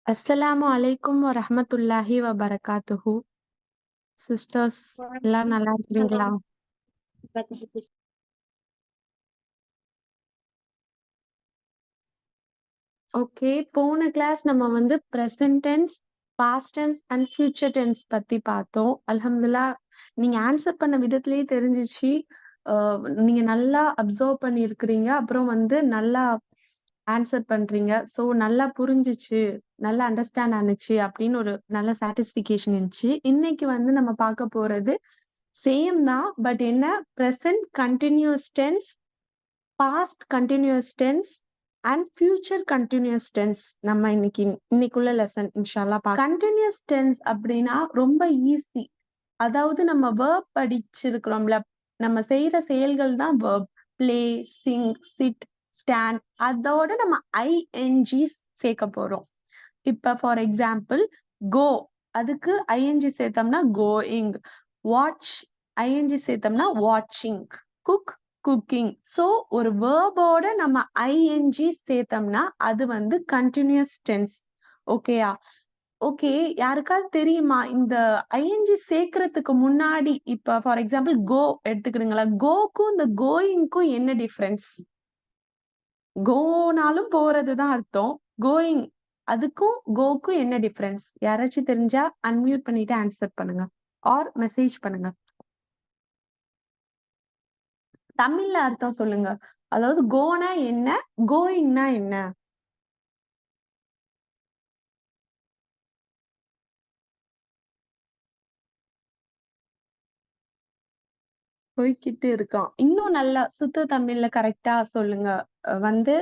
அஸ்ஸலாமு அலைக்கும் வரஹ்மத்துல்லாஹி வபரகாத்துஹு. சிஸ்டர்ஸ் எல்லாம் வணக்கம். நல்லா இருக்கிறீங்களா? ஓகே. போன கிளாஸ் நம்ம வந்து present tense, past tense and future tense பத்தி பார்த்தோம். அல்ஹம்துலில்லாஹ் நீங்க ஆன்சர் பண்ண விதத்திலேயே தெரிஞ்சுச்சு. அ நீங்க நல்லா அப்சர்வ் பண்ணியிருக்கிறீங்க. அப்புறம் வந்து நல்லா ஆன்சர் பண்றீங்க. ஸோ நல்லா புரிஞ்சுச்சு. நல்லா அண்டர்ஸ்டாண்ட் ஆனுச்சு அப்படின்னு ஒரு நல்ல சாட்டிஸ்ஃபிகேஷன் இருந்துச்சு. இன்னைக்கு வந்து நம்ம பார்க்க போறது சேம் தான். பட் என்ன present continuous tense, past continuous tense and future continuous tense நம்ம இன்னைக்குள்ள லெசன் இன்ஷா அல்லாஹ் கன்டினியூஸ் டென்ஸ் அப்படின்னா ரொம்ப ஈஸி. அதாவது நம்ம வேர்ப் படிச்சிருக்கிறோம்ல, நம்ம செய்யற செயல்கள் தான் verb. Play, sing, sit, stand அதோட நம்ம ஐஎன்ஜி சேர்க்க போறோம். இப்ப ஃபார் எக்ஸாம்பிள் கோ, அதுக்கு ஐஎன்ஜி சேர்த்தோம்னா கோயிங். வாட்ச் ஐஎன்ஜி சேர்த்தோம்னா வாட்சிங். Cook cooking. சோ ஒரு வேர்போட நம்ம ஐஎன்ஜி சேர்த்தோம்னா அது வந்து கண்டினியூஸ் டென்ஸ். ஓகேயா? ஓகே. யாருக்காவது தெரியுமா இந்த ஐஎன்ஜி சேர்க்கறதுக்கு முன்னாடி இப்ப ஃபார் எக்ஸாம்பிள் கோ எடுத்துக்கிடுங்களேன். கோக்கும் இந்த கோயிங்க்கும் என்ன டிஃபரன்ஸ்? கோனாலும் போறதுதான் அர்த்தம். கோயிங் அதுக்கும் கோக்கும் என்ன டிஃபரன்ஸ்? யாராச்சும் தெரிஞ்சா அன்மியூட் பண்ணிட்டு ஆன்சர் பண்ணுங்க. ஆர் மெசேஜ் பண்ணுங்க. தமிழ்ல அர்த்தம் சொல்லுங்க. அதாவது கோனா என்ன? கோயிங்னா என்ன? போய்க்கிட்டு இருக்கான். இன்னும் நல்லா சுத்த தமிழ்ல கரெக்ட்டா சொல்லுங்க. வந்து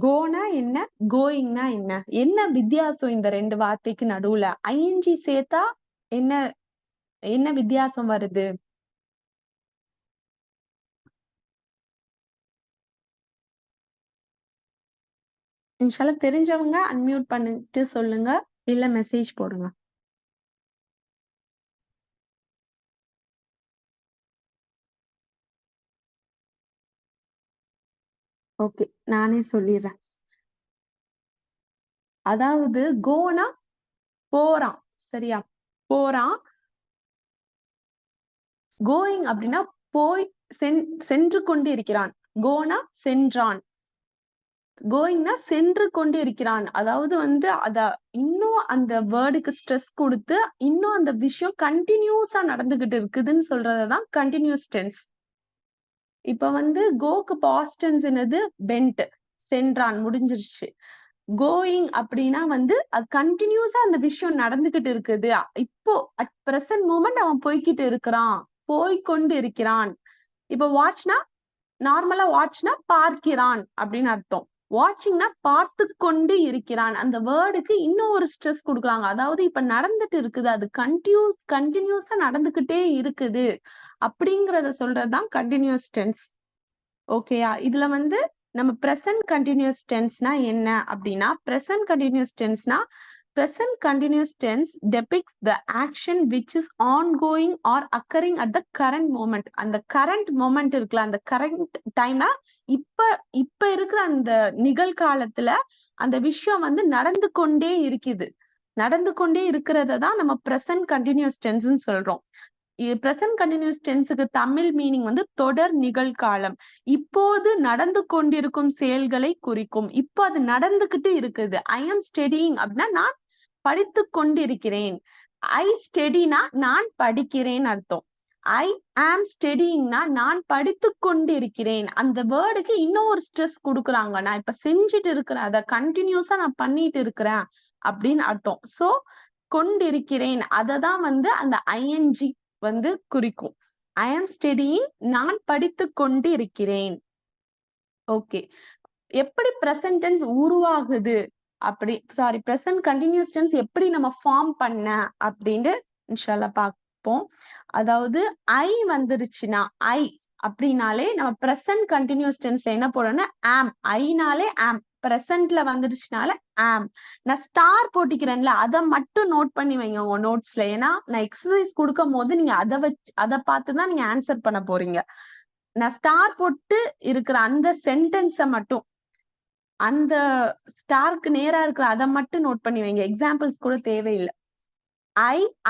கோனா என்ன? கோயிங்னா என்ன? என்ன வித்தியாசம் இந்த 2 வார்த்தைக்கு நடுவுல? ஐஎன்ஜி சேர்த்தா என்ன என்ன வித்தியாசம் வருது? இன்ஷா அல்லாஹ் தெரிஞ்சவங்க அன்மியூட் பண்ணிட்டு சொல்லுங்க. இல்ல மெசேஜ் போடுங்க. ஓகே. நானே சொல்லிர்றேன். அதாவது கோனா போறான். சரியா? போறான். கோயிங் அப்படின்னா போய் சென்று கொண்டு இருக்கிறான். கோனா சென்றான். கோயிங்னா சென்று கொண்டு இருக்கிறான். அதாவது வந்து அத இன்னும் அந்த வேர்டுக்கு ஸ்ட்ரெஸ் குடுத்து, இன்னும் அந்த விஷயம் கன்டினியூஸா நடந்துகிட்டு இருக்குதுன்னு சொல்றத தான் கன்டினியூஸ் டென்ஸ். இப்ப வந்து கோக்கு பாஸ்ட் டென்ஸ் என்னது? வென்ட். சென்றான். முடிஞ்சிருச்சு. கோயிங் அப்படின்னா வந்து அது கன்டினியூஸா அந்த விஷயம் நடந்துகிட்டு இருக்குது. இப்போ அட் பிரசன்ட் மூமெண்ட் அவன் போய்க்கிட்டு இருக்கிறான். போய்க்கொண்டு இருக்கிறான். இப்ப வாட்ச்னா நார்மலா வாட்ச்னா பார்க்கிறான் அப்படின்னு அர்த்தம். வாட்சிங்னா பார்த்து கொண்டு இருக்கிறான். அந்த வேர்டுக்கு இன்னும் ஒரு ஸ்ட்ரெஸ் குடுக்குறாங்க. அதாவது இப்ப நடந்துட்டு இருக்குது. அது கண்டினியூஸா நடந்துகிட்டே இருக்குது. அப்படிங்கிறத சொல்றதுதான் கண்டினியூஸ் டென்ஸ். ஓகேயா? இதுல வந்து நம்ம பிரசன்ட் கண்டினியூஸ் டென்ஸ்னா என்ன அப்படின்னா, பிரசன்ட் கண்டினியூஸ் டென்ஸ்னா present continuous tense depicts the action which is ongoing or occurring at the current moment. அந்த current moment இருக்குல்ல, அந்த current timeனா இப்ப இப்ப இருக்கிற அந்த நிகழ்காலத்துல அந்த விஷயம் வந்து நடந்து கொண்டே இருக்குது. நடந்து கொண்டே இருக்கிறத தான் நம்ம present continuous tenseன்னு சொல்றோம். பிரசன்ட் கண்டினியூஸ் டென்ஸுக்கு தமிழ் மீனிங் வந்து தொடர் நிகழ்காலம். இப்போது நடந்து கொண்டிருக்கும் செயல்களை குறிக்கும். இப்போ அது நடந்துகிட்டு இருக்குது. ஐ எம் ஸ்டடியிங் அப்படின்னா நான் படித்துக் கொண்டிருக்கிறேன். ஐ ஸ்டடினா நான் படிக்கிறேன் அர்த்தம். ஐ ஆம் ஸ்டடியிங்னா நான் படித்துக் கொண்டிருக்கிறேன். அந்த வேர்டுக்கு இன்னும் ஒரு ஸ்ட்ரெஸ் குடுக்குறாங்க. நான் இப்ப செஞ்சுட்டு இருக்கிறேன். அத கண்டினியூஸா நான் பண்ணிட்டு இருக்கிறேன் அப்படின்னு அர்த்தம். சோ கொண்டிருக்கிறேன். அததான் வந்து அந்த ஐஎன்ஜி வந்து குறிக்கும். ஐ ஆம் ஸ்டடியிங் நான் படித்துக் கொண்டு இருக்கிறேன். ஓகே. எப்படி பிரசன்ட் டென்ஸ் உருவாகுது அப்படி சாரி பிரசன்ட் கண்டினியூஸ் டென்ஸ் எப்படி நம்ம ஃபார்ம் பண்ண அப்படின்னு இன்ஷா அல்லாஹ் பார்ப்போம். அதாவது ஐ வந்துருச்சுன்னா ஐ அப்படின்னாலே நம்ம பிரசன்ட் கண்டினியூஸ் டென்ஸ்ல என்ன போடணும்னா ஆம். ஐனாலே ஆம். பிரசன்ட்ல வந்துருச்சுனால ஆம். நான் ஸ்டார் போட்டிக்கிறேன்ல அதை மட்டும் நோட் பண்ணி வைங்க உங்க நோட்ஸ்ல. ஏன்னா நான் எக்ஸசைஸ் கொடுக்கும் போது நீங்க அதை பார்த்துதான் நீங்க ஆன்சர் பண்ண போறீங்க. நான் ஸ்டார் போட்டு இருக்கிற அந்த சென்டென்ஸை மட்டும் அந்த ஸ்டாருக்கு நேரா இருக்கிற அத மட்டும் நோட் பண்ணி வைங்க. எக்ஸாம்பிள்ஸ் கூட தேவையில்ல.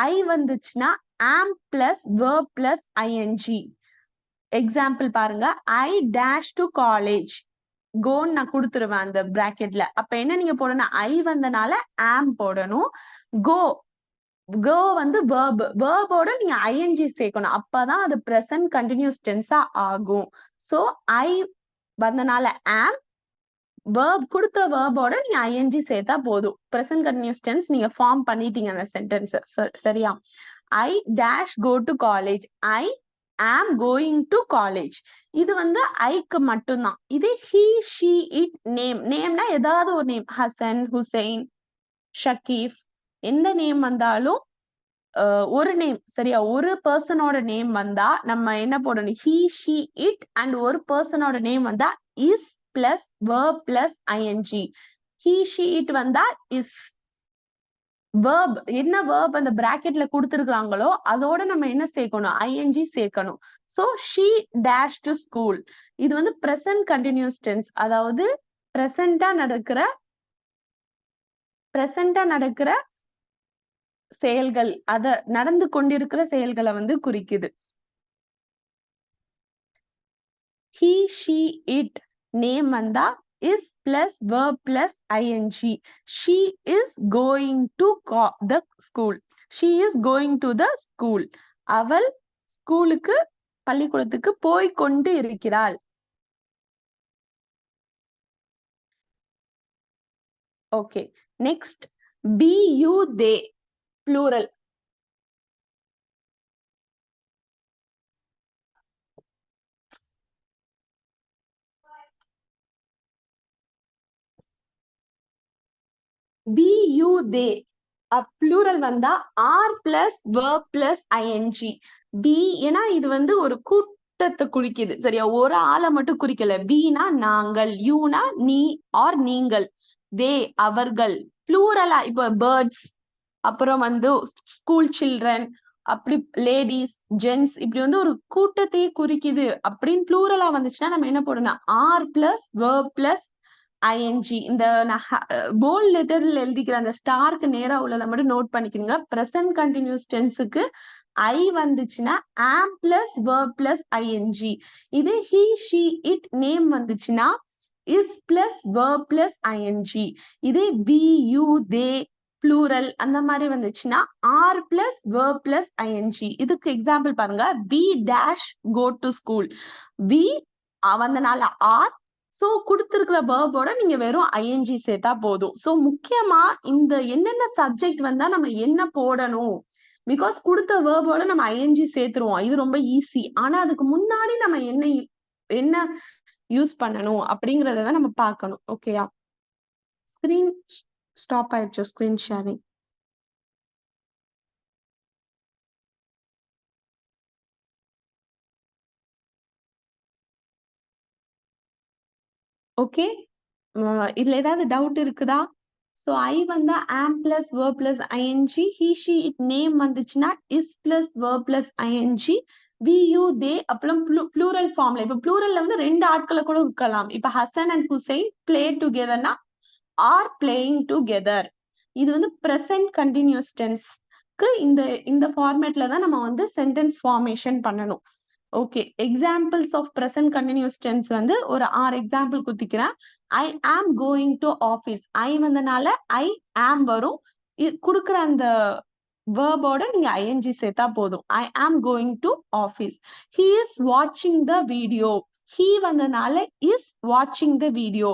ஐ வந்துச்சுன்னா am plus verb plus ING. Example பாருங்க. I dash to college. கோன்னு நான் குடுத்துருவேன் அந்த பிராக்கெட்ல. அப்ப என்ன நீங்க போடணும்? ஐ வந்தனால ஆம் போடணும். கோ கோ வந்து வேர்போட நீங்க ஐஎன்ஜி சேர்க்கணும். அப்பதான் அது பிரசன்ட் கண்டினியூஸ் டென்ஸா ஆகும். சோ ஐ வந்தனால ஆம், வேர்ப் கொடுத்த வேர்போட நீங்க ஐஎன்ஜி சேர்த்தா போதும். பிரசன்ட் கண்டினியூஸ் டென்ஸ் நீங்க ஃபார்ம் பண்ணிட்டீங்க அந்த சென்டென்ஸ். சரியா? I dash go to college. I am going to college. இது வந்து ஐக்கு மட்டும்தான். இது ஹி ஷி இட் நேம். நேம்னா ஏதாவது ஒரு நேம். ஹசன், ஹுசைன், ஷக்கீப், எந்த நேம் வந்தாலும் ஒரு நேம் சரியா? ஒரு பர்சனோட நேம் வந்தா நம்ம என்ன போடணும்? ஹி ஷி இட் அண்ட் ஒரு பர்சனோட நேம் வந்தா is plus verb plus ING. He she it வந்தா இஸ். verb என்ன verb அந்த பிராக்கெட்ல கொடுத்திருக்காங்களோ அதோட நம்ம என்ன சேர்க்கணும்? ஐஎன்ஜி சேர்க்கணும். So she dash to school. இது வந்து present continuous tense. அதாவது பிரசன்டா நடக்கிற செயல்கள், அத நடந்து கொண்டிருக்கிற செயல்களை வந்து குறிக்குது. he she it நேம் வந்தா is plus verb plus ing. she is going to the school. she is going to the school. அவள் ஸ்கூலுக்கு பள்ளிக்கூடத்துக்கு போய் கொண்டு இருக்கிறாள். Okay, next be you they plural. be you they plural வந்தா are plus verb plus ING. Be ஏன்னா இது வந்து ஒரு கூட்டத்தை குறிக்குது சரியா? ஒரு ஆளை மட்டும் குறிக்கல. பீனா நாங்கள், யூனா நீ ஆர் நீங்கள், தே அவர்கள். ப்ளூரலா இப்ப பேர்ட்ஸ், அப்புறம் வந்து ஸ்கூல் சில்ட்ரன், அப்படி லேடிஸ், ஜென்ட்ஸ், இப்படி வந்து ஒரு கூட்டத்தையே குறிக்குது அப்படின்னு ப்ளூரலா வந்துச்சுன்னா நம்ம என்ன போடணும்? Are plus verb plus ING. இந்த போல்ட் லெட்டர்ல எழுதிக்கிற அந்த ஸ்டாருக்கு நேரா உள்ளதை மட்டும் நோட் பண்ணிக்கிறீங்க. பிரசன்ட் கண்டினியூஸ் டென்ஸுக்கு ஐ வந்துச்சுன்னா am plus verb plus ING. இது he she it நேம் வந்துச்சுன்னா is plus verb plus ING. இதே be you they plural அந்த மாதிரி வந்துச்சுன்னா are plus verb plus ING. இதுக்கு எக்ஸாம்பிள் பாருங்க. be dash go to school. be வந்தனால ஆர், சோ குடுத்திருக்கிற வேர்போட நீங்க வெறும் ஐஎன்ஜி சேர்த்தா போதும். சோ முக்கியமா இந்த என்னென்ன சப்ஜெக்ட் வந்தா நம்ம என்ன போடணும்? பிகாஸ் கொடுத்த வேர்போட நம்ம ஐஎன்ஜி சேர்த்துருவோம். இது ரொம்ப ஈஸி. ஆனா அதுக்கு முன்னாடி நம்ம என்ன யூஸ் பண்ணணும் அப்படிங்கறத நம்ம பார்க்கணும். ஓகேயா? ஸ்கிரீன் ஸ்டாப் ஆயிடுச்சு. Screen sharing. ஓகே, இதுல ஏதாவது டவுட் இருக்குதா? சோ ஐ வந்தா am plus verb plus ING. he she it name வந்துச்சுன்னா is plus verb plus ING. we you they அப்புறம் ப்ளூரல் ஃபார்ம்ல. இப்ப ப்ளூரல்ல வந்து ரெண்டு ஆட்களை கூட இருக்கலாம். இப்ப ஹசன் அண்ட் ஹுசைன் பிளே டுகெதர்னா ஆர் பிளேயிங் டுகெதர். இது வந்து பிரசன்ட் கண்டினியூஸ் டென்ஸ்க்கு இந்த ஃபார்மேட்ல தான் நம்ம வந்து சென்டென்ஸ் ஃபார்மேஷன் பண்ணணும். Okay, examples of present continuous tense வந்து ஒரு 6 example குத்திக்கிறேன். I am going to office. ஐ வந்தனால ஐ ஆம் வரும். குடுக்குற அந்த வேர்போட நீங்க ஐஎன்ஜி சேர்த்தா போதும். I am going to office. He is வாட்சிங் த வீடியோ. ஹி வந்தனால இஸ் வாட்சிங் the video.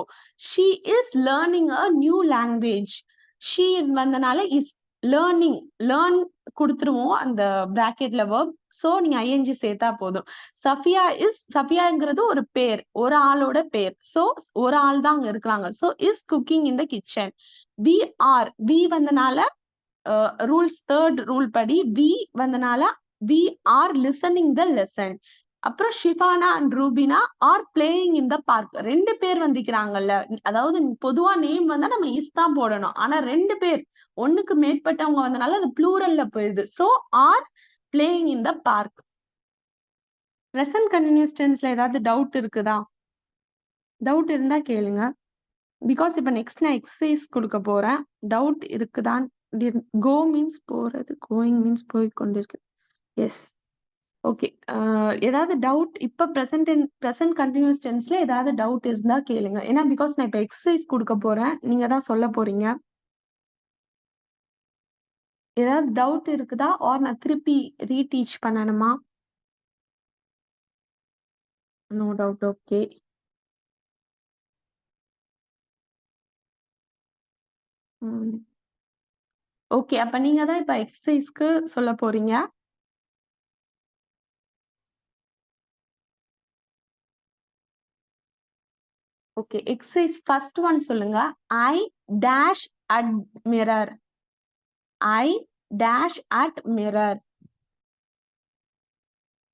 She is learning a new language. She வந்தனால இஸ் லேர்னிங். லேர்ன் கொடுத்துருவோம் அந்த பிராக்கெட்ல verb. சோ நீங்க ஐஎன்ஜி சேர்த்தா போதும். சஃபியாங்கிறது ஒரு பேர், ஒரு ஆளோட பேர். சோ ஒரு ஆள் தான் அங்க இருக்கிறாங்க. So is cooking in the kitchen. We வந்தனால ரூல்ஸ் 3rd ரூல் படி வி வந்தனால we are listening the lesson. அப்புறம் Shifana and Rubina are playing in the park. 2 பேர் வந்திக்கிறாங்கல்ல. அதாவது பொதுவா நேம் வந்தா நம்ம இஸ் தான் போடணும். ஆனா 2 பேர், ஒண்ணுக்கு மேற்பட்டவங்க வந்தனால அது ப்ளூரல்ல போயிருது. So are playing in the park. Present continuous டென்ஸ்ல ஏதாவது டவுட் இருக்குதா? டவுட் இருந்தா கேளுங்க. பிகாஸ் இப்ப நெக்ஸ்ட் நான் எக்ஸசைஸ் கொடுக்க போறேன். டவுட் இருக்குதான்? கோ மீன்ஸ் போறது, கோயிங் மீன்ஸ் போய் கொண்டிருக்கு. எஸ். ஓகே. ஏதாவது டவுட் இப்ப பிரசன்ட் கண்டினியூஸ் டென்ஸ்ல ஏதாவது டவுட் இருந்தா கேளுங்க. ஏன்னா பிகாஸ் நான் இப்ப எக்ஸசைஸ் கொடுக்க போறேன். நீங்க தான் சொல்ல போறீங்க. ஏதாவது டவுட் இருக்குதா? ஆர் நான் திருப்பி ரீடீச் பண்ணணுமா? No doubt. ஓகே. ஓகே. அப்ப நீங்க தான் இப்ப எக்ஸசைஸ்க்கு சொல்ல போறீங்க. ஓகே. எக்ஸசைஸ் ஃபர்ஸ்ட் ஒன் சொல்லுங்க. I dash at mirror. I dash at mirror.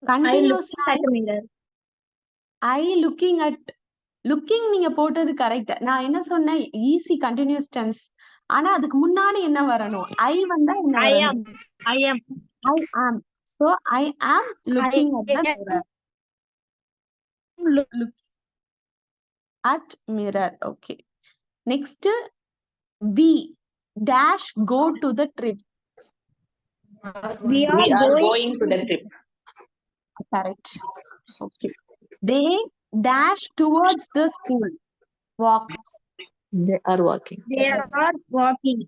Continuous I looking at. Looking நீங்க போட்டது கரெக்ட். நான் என்ன சொன்னேன்? Easy continuous tense. ஆனா அதுக்கு முன்னாடி என்ன வரணும்? ஐ வந்தா என்ன வரணும்? ஐ ஆம். So I am looking at the mirror. Look at mirror. Okay. Next, we dash go to the trip. We are going to the trip. Correct. Okay. They dash towards the school. Walk. They are walking. They are walking.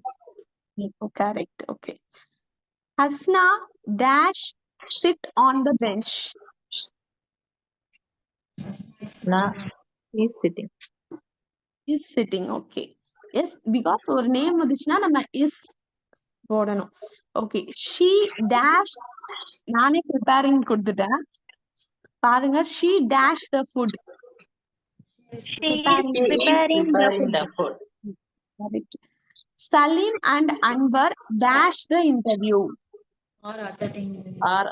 Oh, correct. Okay. Hasna dash sit on the bench. Hasna is sitting. Is sitting. Okay. Yes, because ஒரு name வந்துச்சுன்னா நம்ம is போடணும். Okay. she dash நானே preparing கொடுத்துட்டேன். பாருங்க, she dash the food. She is preparing the food. Correct. Salim and Anwar dash the interview. Are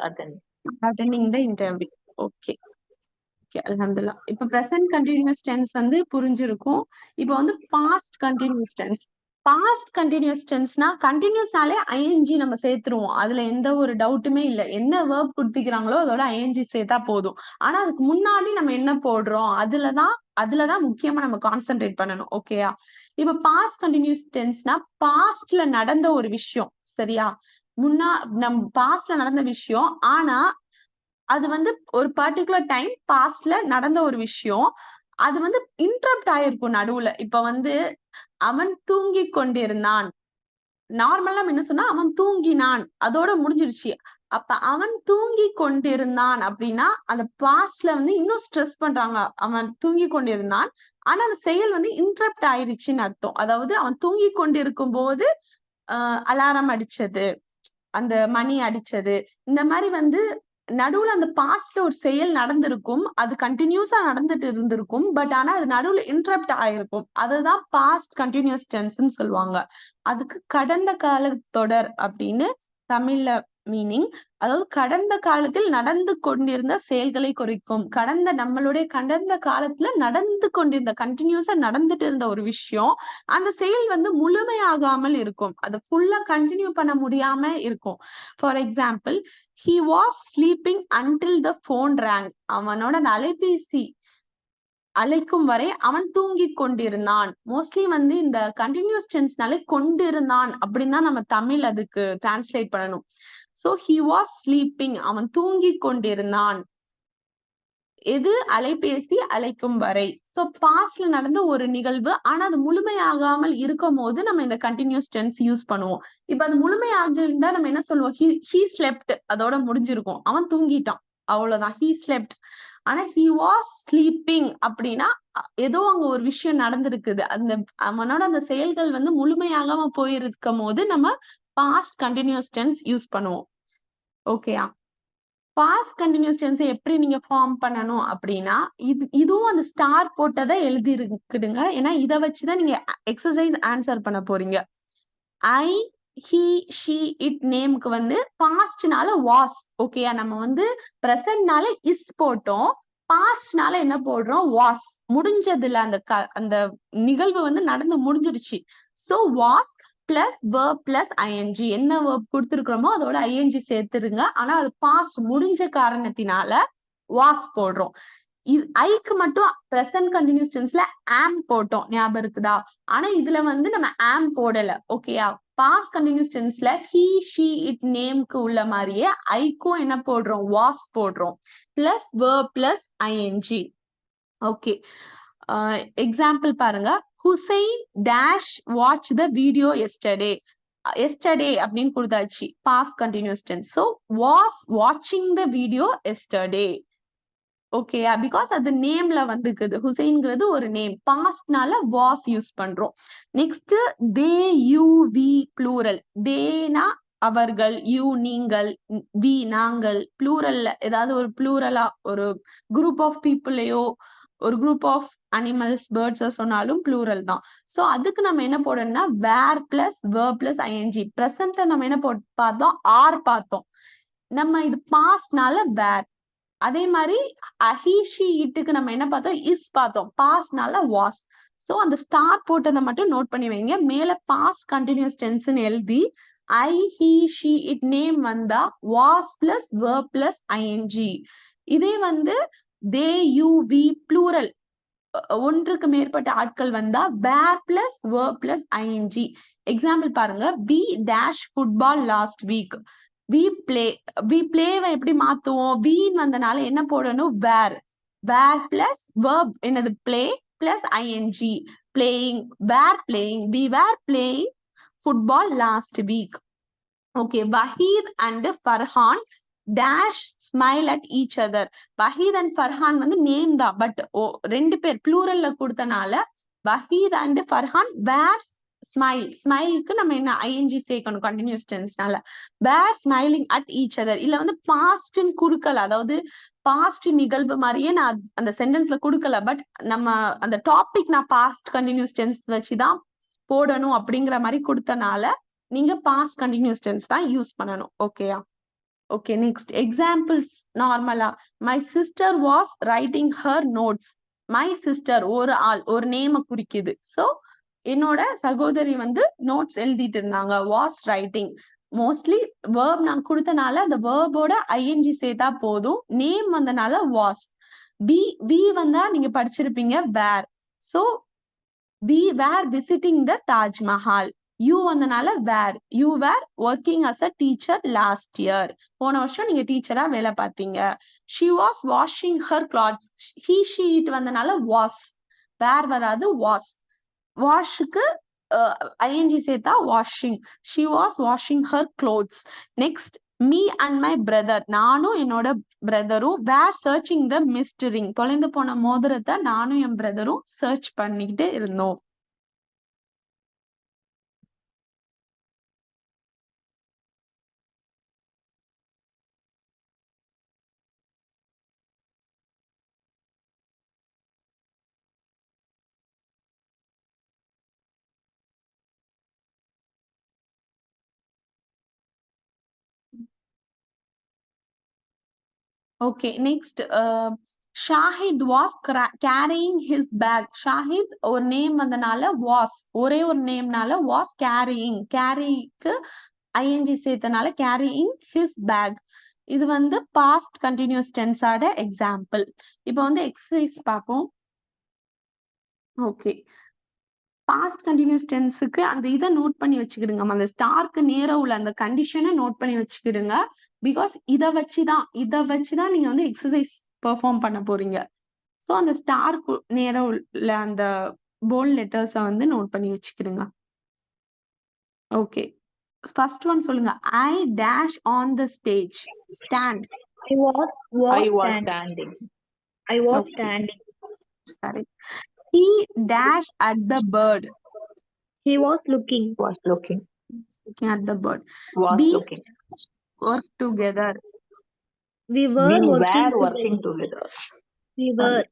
attending the interview. Okay. Okay, alhamdulillah. இப்ப present continuous tense வந்து புரிஞ்சிருக்கும். இப்ப வந்து past continuous tense. past continuous tenseனா கண்டினியூஸ்னாலே ing நம்ம சேர்த்துருவோம். அதுல எந்த ஒரு டவுட்டுமே இல்ல. என்ன verb கொடுத்துக்கிறாங்களோ அதோட ing சேர்த்தா போதும். ஆனா அதுக்கு முன்னாடி நம்ம என்ன போடுறோம்? அதுலதான் முக்கியமா நம்ம கான்சென்ட்ரேட் பண்ணணும். ஓகேயா? இப்ப past continuous tenseனா பாஸ்ட்ல நடந்த ஒரு விஷயம். சரியா? நம்ம பாஸ்ட்ல நடந்த விஷயம். ஆனா அது வந்து ஒரு பர்டிகுலர் டைம் பாஸ்ட்ல நடந்த ஒரு விஷயம். அது வந்து இன்டரப்ட் ஆயிருக்கும் நடுவுல. இப்ப வந்து அவன் தூங்கிக் கொண்டிருந்தான். நார்மலா நம்ம என்ன சொன்னா அவன் தூங்கினான், அதோட முடிஞ்சிருச்சு. அப்ப அவன் தூங்கிக் கொண்டிருந்தான் அப்படின்னா அந்த பாஸ்ட்ல வந்து இன்னும் ஸ்ட்ரெஸ் பண்றாங்க. அவன் தூங்கிக் கொண்டிருந்தான். ஆனா அந்த செயல் வந்து இன்டரப்ட் ஆயிருச்சுன்னு அர்த்தம். அதாவது அவன் தூங்கிக் கொண்டிருக்கும் போது அலாரம் அடிச்சது, அந்த மணி அடிச்சது, இந்த மாதிரி வந்து நடுவுல அந்த பாஸ்ட்ல ஒரு செயல் நடந்திருக்கும். அது கண்டினியூஸா நடந்துட்டு இருந்திருக்கும். பட் ஆனா அது நடுவுல இன்டரப்ட் ஆயிருக்கும். அதுதான் பாஸ்ட் கண்டினியூஸ் டென்ஸ்ன்னு சொல்லுவாங்க. அதுக்கு கடந்த கால தொடர் அப்படின்னு தமிழ்ல மீனிங். அதாவது கடந்த காலத்தில் நடந்து கொண்டிருந்த செயல்களை குறிக்கும். நம்மளுடைய கடந்த காலத்துல நடந்து கொண்டிருந்த கண்டினியூஸா நடந்துட்டு இருந்த ஒரு விஷயம், அந்த செயல் வந்து முழுமையாகாமல் இருக்கும். அதை ஃபுல்லா கண்டினியூ பண்ண முடியாம இருக்கும். For example, he was sleeping until the phone rang. அவனோட அந்த அலைபேசி அழைக்கும் வரை அவன் தூங்கிக் கொண்டிருந்தான். மோஸ்ட்லி வந்து இந்த கண்டினியூஸ் டென்ஸ்னாலே கொண்டிருந்தான் அப்படின்னு தான் நம்ம தமிழ் அதுக்கு டிரான்ஸ்லேட் பண்ணணும். சோ he was sleeping, அவன் தூங்கிக் கொண்டிருந்தான். எது? அலைபேசி அழைக்கும் வரை. சோ பாஸ்ட்ல நடந்த ஒரு நிகழ்வு. ஆனா அது முழுமையாகாமல் இருக்கும் போது நம்ம இந்த கண்டினியூஸ் டென்ஸ் யூஸ் பண்ணுவோம். இப்ப அது முழுமையாக இருந்தா நம்ம என்ன சொல்லுவோம்? he slept, அதோட முடிஞ்சிருக்கும். அவன் தூங்கிட்டான், அவ்வளவுதான். he slept. ஆனா he was sleeping அப்படின்னா ஏதோ அங்க ஒரு விஷயம் நடந்திருக்குது. அவனோட அந்த செயல்கள் வந்து முழுமையாகாம போயிருக்கும் போது நம்ம பாஸ்ட் கண்டினியூஸ் டென்ஸ் யூஸ் பண்ணுவோம். ஓகேயா? பாஸ்ட் கண்டினியூஸ் டென்ஸ் எப்படி நீங்க ஃபார்ம் பண்ணணும் அப்படின்னா, இதுவும் அந்த ஸ்டார் போட்டதை எழுதி இருக்குதுங்க. ஏன்னா இதை வச்சுதான் நீங்க எக்ஸசைஸ் ஆன்சர் பண்ண போறீங்க. ஐ, he, she, it நேமுக்கு வந்து பாஸ்ட்னால was. ஓகேயா? நம்ம வந்து பிரசன்ட்னால இஸ் போட்டோம். பாஸ்ட்னால என்ன போடுறோம்? was. முடிஞ்சதுல அந்த நிகழ்வு வந்து நடந்து முடிஞ்சிருச்சு. So was plus verb plus ing. என்ன verb கொடுத்திருக்கிறோமோ அதோட ing சேர்த்துருங்க. ஆனா அது பாஸ்ட் முடிஞ்ச காரணத்தினால was போடுறோம். ஐக்கு மட்டும் present continuous tenseல am போட்டோம், ஞாபகம் இருக்குதா? ஆனா இதுல வந்து நம்ம am போடல. ஓகேயா? past continuous tenseல he, she, it, nameக்கு உள்ள மாதிரியே ஐக்கும் என்ன போடுறோம்? was போடுறோம். plus verb plus ing. Okay, example பாருங்க. Hussain dash watch the video yesterday. yesterday அப்படின்னு கொடுத்தாச்சு, past continuous tense. so was watching the video yesterday. ஓகேயா? பிகாஸ் அது நேம்ல வந்துக்குது. ஹுசைன்ங்கிறது ஒரு நேம், பாஸ்ட்னால வாஸ் யூஸ் பண்றோம். Next they, you, we plural. தேனா அவர்கள், யூ நீங்கள், வி நாங்கள். ப்ளூரல்ல ஏதாவது ஒரு ப்ளூரலா ஒரு குரூப் ஆஃப் பீப்புளையோ ஒரு குரூப் ஆஃப் அனிமல்ஸ் பேர்ட்ஸ் சொன்னாலும் ப்ளூரல் தான். சோ அதுக்கு நம்ம என்ன போடணும்னா வேர் பிளஸ் verb பிளஸ் ஐஎன்ஜி. பிரசன்ட்ல நம்ம என்ன பார்த்தோம்? ஆர் பார்த்தோம். நம்ம இது பாஸ்ட்னால வேர். அதே மாதிரி he, she, itக்கு நம்ம என்ன பார்த்தோம்? இஸ் பார்த்தோம். பாஸ்ட்னால வாஸ். சோ அந்த ஸ்டார் போட்டதை மட்டும் நோட் பண்ணி வைங்க. மேல பாஸ்ட் கண்டினியூஸ் டென்ஸ்னு எழுதி I, he, she, it name வந்தா was plus verb plus ING. இதே வந்து they, you, we ப்ளூரல் ஒன்றுக்கு மேற்பட்ட ஆட்கள் வந்தா were plus verb plus ING. Example பாருங்க. we dash football last week. we playவை எப்படி மாத்துவோம்? வீன் வந்தனால என்ன போடணும்? வேர். வேர் பிளஸ் verb என்னது? play plus ING. playing, were playing, we were playing football last week. Okay, Waheed and Farhan dash smile at each other. Waheed and Farhan வந்து நேம் தான், பட் ரெண்டு பேர் ப்ளூரல்ல கொடுத்தனால Waheed and Farhan were smile. ஸ்மைலுக்கு நம்ம என்ன ஐஎன்ஜி சேர்க்கணும் கண்டினியூஸ் டென்ஸ்னால. Were smiling at each other. இல்ல வந்து பாஸ்ட்னு கொடுக்கல, அதாவது பாஸ்ட் நிகழ்வு மாதிரியே நான் அந்த சென்டென்ஸ்ல கொடுக்கல, பட் நம்ம அந்த டாபிக் நான் பாஸ்ட் கண்டினியூஸ் டென்ஸ் வச்சுதான் போடணும் அப்படிங்கிற மாதிரி கொடுத்தனால நீங்க பாஸ்ட் கண்டினியூஸ் டென்ஸ் தான் யூஸ் பண்ணணும். ஓகேயா? Okay, next examples. நார்மலா my sister was writing her notes. My sister ஒரு ஆள், ஒரு நேம குறிக்குது. சோ என்னோட சகோதரி வந்து நோட்ஸ் எழுதிட்டு இருந்தாங்க. Was writing. மோஸ்ட்லி verb நான் கொடுத்தனால அந்த வேர்போட ஐஎன்ஜி சேர்த்தா போதும். நேம் வந்தனால வாஸ். வி வந்தா நீங்க படிச்சிருப்பீங்க were. So we were visiting the Taj Mahal. You வந்தனால வேர். you were working as a teacher last year. போன வருஷம் நீங்க டீச்சரா வேலை பார்த்தீங்க. she was washing her clothes. he, she, it வந்தனால was. வேர் வராது, was. வாஷ்க்கு ஐஎன்ஜி சேர்த்தா washing. she was washing her clothes. next me and my brother. நானும் என்னோட பிரதரும் were searching the missed ring. தொலைந்து போன மோதிரத்தை நானும் என் பிரதரும் சர்ச் பண்ணிக்கிட்டு இருந்தோம். Okay, next Shahid was carrying his bag. Shahid ஒரு நேம் வந்தனால வாஸ், ஒரே ஒரு நேம்னால வாஸ் கேரியிங். கேரிக்கு ஐஎன்ஜி சேர்த்தனால கேரியிங் ஹிஸ் பேக். இது வந்து பாஸ்ட் கண்டினியூஸ் டென்ஸோட எக்ஸாம்பிள். இப்போ வந்து எக்ஸசைஸ் பார்ப்போம். ஓகே, பாஸ்ட் கண்டினியூஸ் டென்ஸுக்கு அந்த இதை நோட் பண்ணி வச்சுக்கிடுங்க. அந்த ஸ்டார்க்கு நேரா உள்ள அந்த கண்டிஷனை நோட் பண்ணி வச்சுக்கிடுங்க. பிகாஸ் இதை வச்சுதான் நீங்க வந்து எக்ஸசைஸ் பெர்ஃபார்ம் பண்ண போறீங்க. சோ அந்த ஸ்டார்க்கு நேரா உள்ள அந்த போல்ட் லெட்டர்ஸை வந்து நோட் பண்ணி வச்சுக்கிடுங்க. ஓகே, ஃபர்ஸ்ட் ஒன் சொல்லுங்க. I dash on the stage. Stand. I was standing. I was Okay. standing. Correct. He dash at the bird. He was looking. Was looking. Looking at the bird. Was We looking. work together. We were We working were working together. together. We were.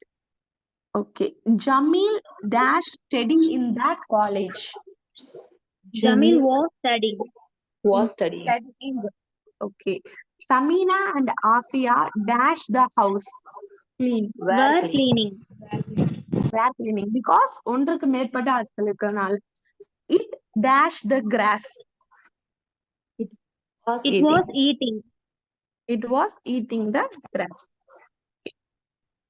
Okay. Jamil dash studying in that college. Jamil was studying. Was studying. Studying. Okay. Samina and Afia dash the house. Clean. Were cleaning. Were cleaning. Because ஒன்றுக்கு மேற்பட்ட ஆட்கள் இருக்கறனால. It dash the grass. It eating. was eating. It was eating the grass.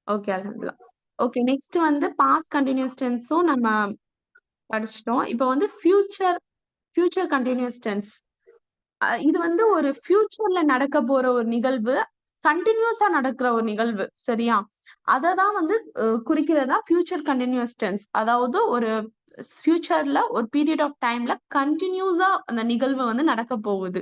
Okay அல்ஹம்துலில்லாஹ். Okay next வந்து past continuous டென்ஸும் நம்ம படிச்சிட்டோம். இப்போ வந்து future continuous tense. இது வந்து ஒரு ஃபியூச்சர்ல நடக்க போற ஒரு நிகழ்வு. கன்டினியூஸா நடக்கிற ஒரு நிகழ்வு. சரியா? அததான் வந்து குறிக்கிறதா ஃபியூச்சர் கண்டினியூஸ் டென்ஸ். அதாவது ஒரு ஃபியூச்சர்ல ஒரு பீரியட் ஆஃப் டைம்ல கன்டினியூஸா அந்த நிகழ்வு வந்து நடக்க போகுது.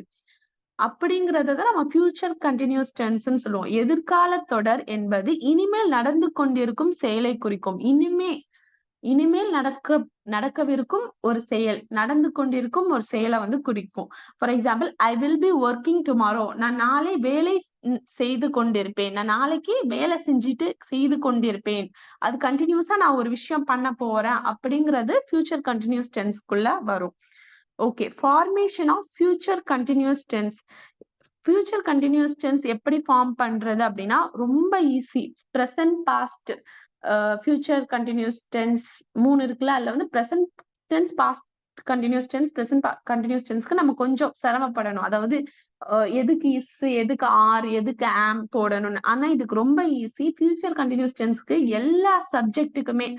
அப்படிங்கிறத தான் நம்ம ஃபியூச்சர் கண்டினியூஸ் டென்ஸ்ன்னு சொல்லுவோம். எதிர்கால தொடர் என்பது இனிமேல் நடந்து கொண்டிருக்கும் செயலை குறிக்கும். இனிமேல் நடக்கவிருக்கும் ஒரு செயல், நடந்து கொண்டிருக்கும் ஒரு செயலை வந்து குறிக்கும். For example, I will be working tomorrow. நான் நாளை வேலை செய்து கொண்டிருப்பேன். நான் நாளைக்கு வேலை செய்து கொண்டிருப்பேன். அது கண்டினியூஸா நான் ஒரு விஷயம் பண்ண போறேன் அப்படிங்கிறது ஃபியூச்சர் கண்டினியூஸ் டென்ஸ்க்குள்ள வரும். Okay, formation of future continuous tense. Future continuous tense எப்படி ஃபார்ம் பண்றது அப்படின்னா ரொம்ப easy. Present, past, future continuous tense 3 இருக்குல்ல. அதுல வந்து present tense, past continuous tense, present continuous டென்ஸ்க்கு நம்ம கொஞ்சம் சிரமப்படணும். அதாவது எதுக்கு இஸ், எதுக்கு ஆர், எதுக்கு ஆம் போடணும்னு. ஆனா இதுக்கு ரொம்ப ஈஸி. ஃபியூச்சர் கண்டினியூஸ் டென்ஸ்க்கு எல்லா சப்ஜெக்ட்டுக்குமே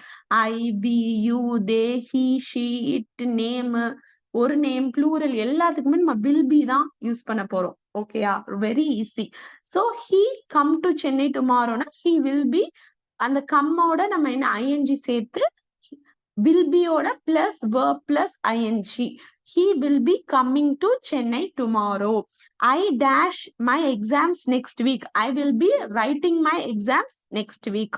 I, we, you, they, he, she, it, name, ஒரு நேம், ப்ளூரல் எல்லாத்துக்குமே நம்ம வில் பி தான் யூஸ் பண்ண போறோம். ஓகேயா? Very easy. So he come to Chennai டுமாரோனா ஹி வில் பி, அந்த கம்மோட நம்ம என்ன ஐஎன்ஜி சேர்த்து will be ஓட plus verb plus ing. He will be coming to Chennai tomorrow. I dash my exams next week. I will be writing my exams next week.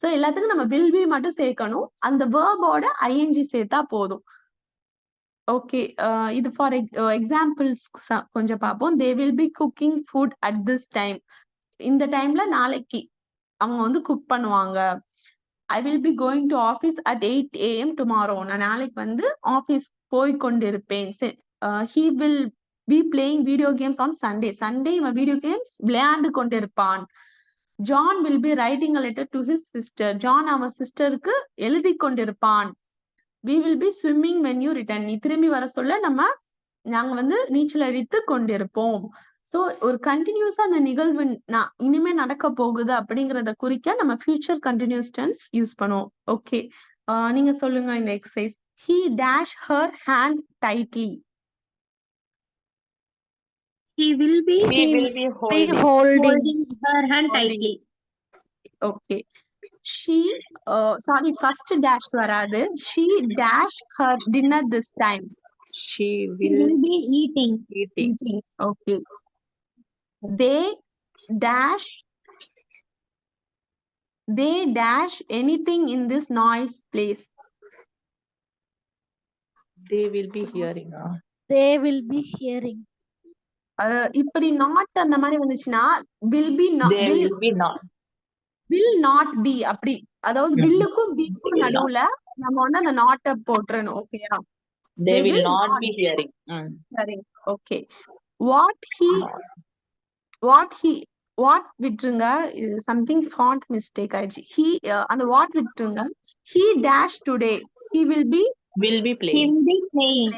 So எல்லாத்துக்கும் நம்ம will be மட்டும் சேர்க்கணும். அந்த verb ஓட ing சேர்த்தா போதும். Okay, இது for examples கொஞ்சம் பார்ப்போம். They will be cooking food at this time. இந்த டைம்ல நாளைக்கு அவங்க வந்து குக் பண்ணுவாங்க. I will be going to office at 8 AM tomorrow. நான் நாளைக்கு வந்து ஆபீஸ் போய் கொண்டிருப்பேன். He will be playing video games on Sunday. Sunday இவன் வீடியோ கேம்ஸ் விளையாண்டு கொண்டிருப்பான். John will be writing a letter to his sister. John அவன் சிஸ்டருக்கு எழுதி கொண்டிருப்பான். We will be swimming when you return. நீ திரும்பி வர சொல்ல நாங்க வந்து நீச்சல் அடித்து கொண்டிருப்போம். சோ ஒரு கண்டினியூஸா அந்த நிகழ்வு இனிமே நடக்க போகுது அப்படிங்கறத குறிக்க நம்ம ஃபியூச்சர் கண்டினியூஸ் டென்ஸ் யூஸ் பண்ணுவோம். ஓகே, நீங்க சொல்லுங்க இந்த exercise. He dash her hand tightly. He will be holding. her hand tightly. Okay, she sorry, first dash வராது. She dash her dinner this time. She He will will be eating. Okay. They dash anything in this noise place. They will be hearing. They will be hearing. இப்படி not அந்த மாதிரி வந்துச்சுன்னா will be not, They will be not. will not be அப்படி. அதாவது வில்லுக்கும் பிக்கும் நடுவுல நம்ம வந்து அந்த நாட்டை போட்டுறணும். ஓகேயா? They will not be hearing. சரி, ஓகே. வாட் விட்டுருங்க, சம்திங் ஃபாண்ட் மிஸ்டேக் ஆயிடுச்சு. அந்த வாட் விட்டுருங்க. He dash today. He will be He playing. will be playing.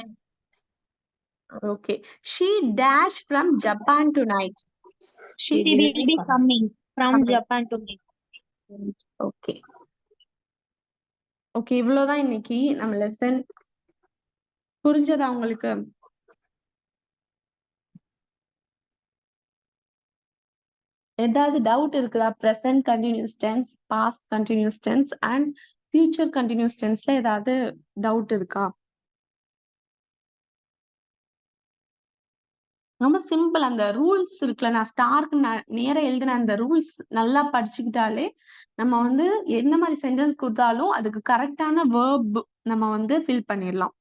Okay. She dash from Japan tonight. She will be coming from Japan to me. Okay. Okay, இவ்வளவுதான் இன்னைக்கு நம்ம lesson. புரிஞ்சதா உங்களுக்கு? ஏதாவது doubt இருக்குதா? Present continuous tense, past continuous tense and future continuous டென்ஸ்ல ஏதாவது doubt இருக்கா? ரொம்ப சிம்பிள். அந்த ரூல்ஸ் இருக்குல்ல, நான் ஸ்டார்க்கு நேரா எழுதின அந்த ரூல்ஸ் நல்லா படிச்சுக்கிட்டாலே நம்ம வந்து என்ன மாதிரி சென்டென்ஸ் கொடுத்தாலும் அதுக்கு கரெக்டான வேர்ப் நம்ம வந்து ஃபில் பண்ணிடலாம்.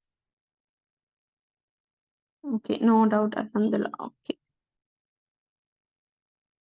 Okay, no doubt. அல்ஹம்துலில்லாஹ். ஓகே.